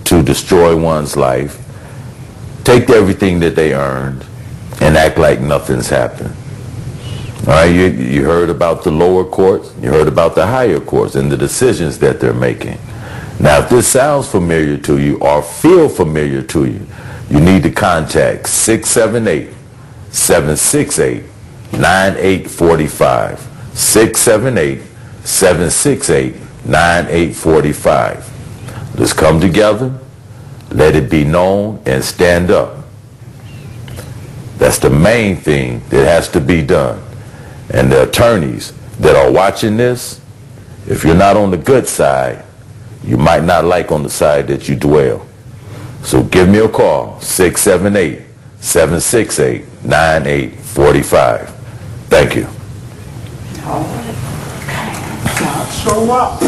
to destroy one's life, take everything that they earned, and act like nothing's happened. All right, you heard about the lower courts, you heard about the higher courts and the decisions that they're making. Now, if this sounds familiar to you or feel familiar to you, you need to contact 678-768-9845. 678-768-9845. Let's come together, let it be known, and stand up. That's the main thing that has to be done. And the attorneys that are watching this, if you're not on the good side, you might not like on the side that you dwell. So give me a call, 678-768-9845. Thank you. All right. God show up.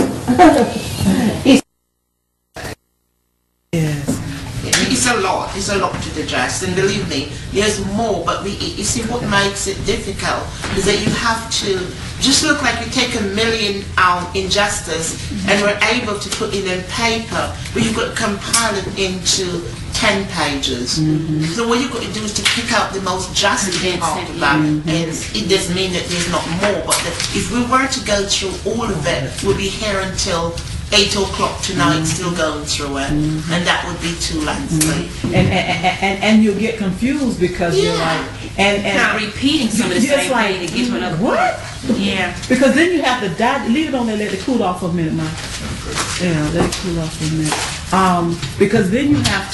Yes. It's a lot to digest, and believe me, there's more, but you see what makes it difficult is that you have to just look like you take a million injustice and we're able to put it in paper, but you've got to compile it into 10 pages. So what you've got to do is to pick out the most just part of that, and it doesn't mean that there's not more, but if we were to go through all of it, we'll be here until 8 o'clock tonight, still going through it, and that would be too lengthy. And you'll get confused because you're like, and kind of repeating some of the same like, thing to get to another what? Yeah. Because then you have to leave it on there, let it cool off for a minute, Mike. Yeah, let it cool off for a minute. Because then you have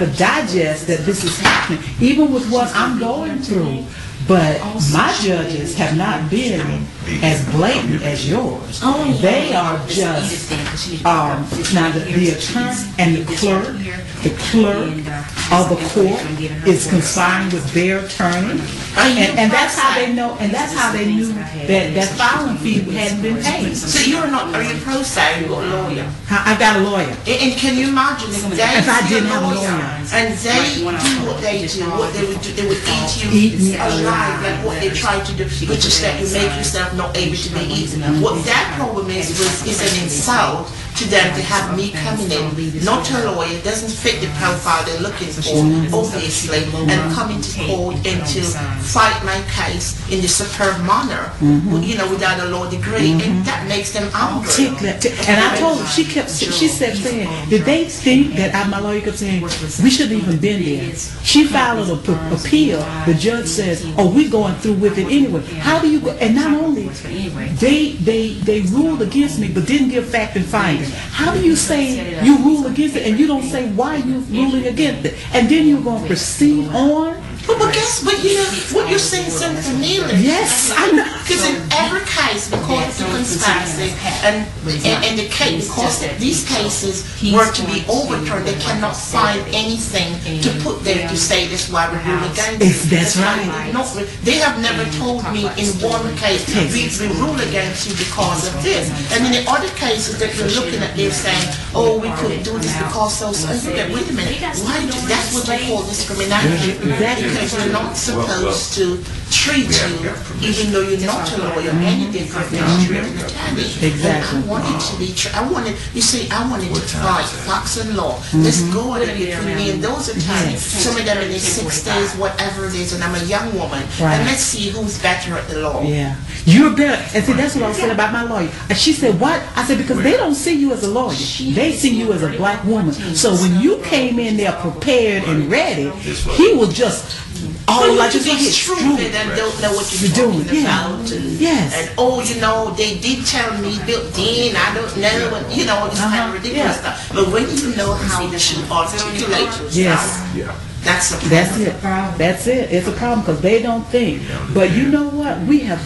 to digest that this is happening, even with what I'm going through. But my judges have not been as blatant as yours. They are just now the attorney and the clerk of the court is consigned with their attorney, and that's how they know. And that's how they knew that filing fee hadn't been paid. So are you pro se? You got a lawyer? I've got a lawyer. And can you imagine if I didn't have a lawyer and they do what they do, what they would do, they would eat you alive, like what they try to do, but just that you make yourself not able to be eaten. What that problem is an insult to them to have me coming in, not a lawyer, doesn't fit the profile they're looking for, obviously, and coming to court and to fight my case in the superb manner, without a law degree, and that makes them angry. And I told her, she said saying, did they think that my lawyer kept saying, we shouldn't even been there. She filed an appeal, the judge says, oh, we're going through with it anyway. How do you go? And not only, they ruled against me, but didn't give fact and finding. How do you say you rule against it and you don't say why you're ruling against it? And then you're going to proceed on? But you know, what you're saying is something familiar. Yes, I know. Because in every case, because of the conspiracy, and the case, because these cases were to be overturned, they cannot find anything to put there to say this why we rule against it. That's right. They have never told me in one case, we rule against you because of this. And in the other cases that we're looking at, they're saying, oh, we couldn't do this because so. Wait a minute. Why? That's what they call discrimination. Exactly. Because we're not supposed to treat you, even though you're not a lawyer, any different than treating an attorney. Exactly. And I wanted to be, I wanted to fight facts and law. Let's go at it between me and those attorneys. Some of them in their 60s, whatever it is, and I'm a young woman. Right. And let's see who's better at the law. Yeah. You're better. And see, that's what I was saying about my lawyer. And she said, what? I said, because they don't see you as a lawyer. They see you as a black woman. So when you came in there prepared and ready, he was just all like to be stupid and don't know what you're doing about. And they did tell me built in, I don't know, and this kind of ridiculous stuff. But when you know how to articulate yourself, that's That's it. It's a problem because they don't think. But you know what? We have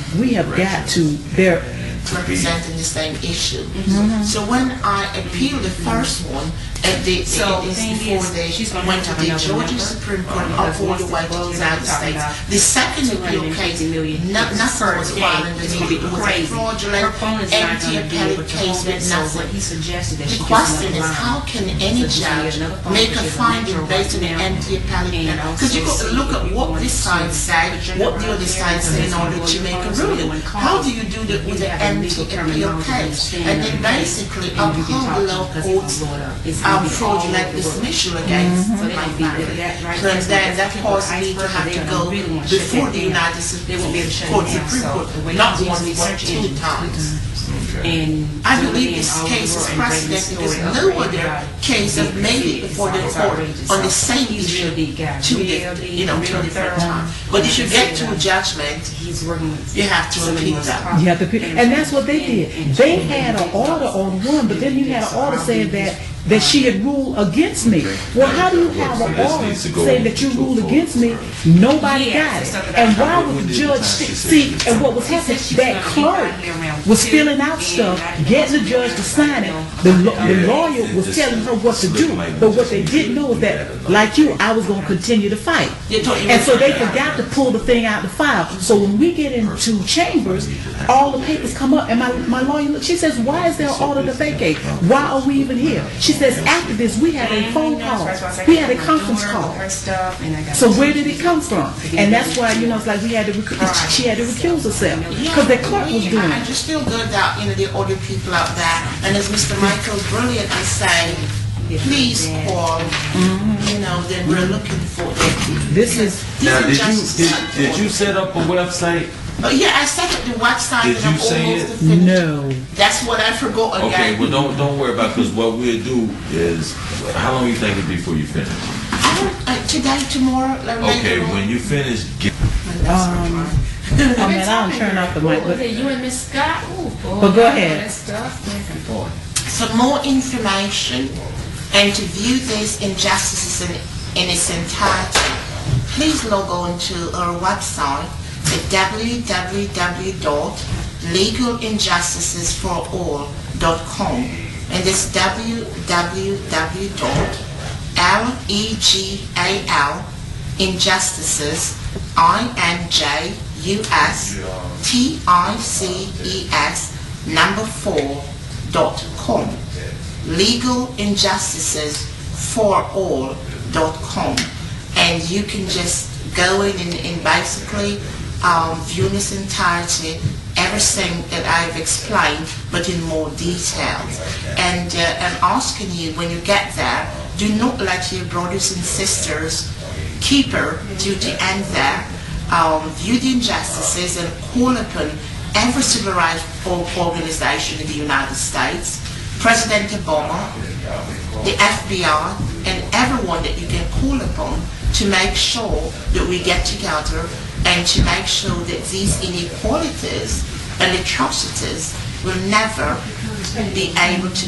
got to representing the same issue. So when I appealed the first one, before they went to the Georgia Supreme Court up all the way to the United States, the second appeal case, nothing was filed underneath. It was a fraudulent, empty appellate case with nothing. The question is, how can any judge make a finding based on an empty appellate? Because you've got to look at what this side said, what the other side said in order to make a ruling. How do you do that with an guarantee appeal case, and then basically uphold the lower court's fraudulent dismissal against my family. So then that caused me to have to go before the United States Supreme Court, not once but 2 times. And I believe this case is precedent because no other case have made it before the court on the same issue 2 different times. But if you get to a judgment, you have to appeal that. You have to pick, and that's what they did. They had an order on one, but then you had an order saying that she had ruled against me. Well, how do you have an order saying that you ruled against me? Nobody got it. And why would the judge see? And what was happening? That clerk was filling out stuff, getting the judge to sign it. The lawyer was telling her what to do, but what they didn't know is that, like you, I was going to continue to fight. And so they forgot to pull the thing out the file. So when we get into chambers, all the papers come up, and my lawyer, she says, why is there an order to vacate? Why are we even here? She says, after this, we had a phone call. We had a conference call. So where did it come from? And that's why, it's like she had to recuse herself because the clerk was doing I it. just feel good that, the other people out there, and as Mr. Michael brilliantly said, please call, then we're looking for it. This is... Now, did you set up a website? Yeah, I set up the website. Did and you say it? finished. No. That's what I forgot again. Okay, well don't worry about it, because what we'll do is, how long you think it'll be before you finish? Today, tomorrow, Okay, when you finish, I don't turn off the mic, but you and Miss Scott. But go ahead. For more information and to view these injustices in its entirety, please log on to our website at www.legalinjusticesforall.com, and this www.legalinjustices, INJUSTICES4.com, legalinjusticesforall.com, and you can just go in and basically view in its entirety everything that I've explained, but in more details. And I'm asking you, when you get there, do not let your brothers and sisters keep her to the end there. View the injustices and call upon every civil rights organization in the United States, President Obama, the FBI, and everyone that you can call upon to make sure that we get together and to make sure that these inequalities and atrocities will never be able to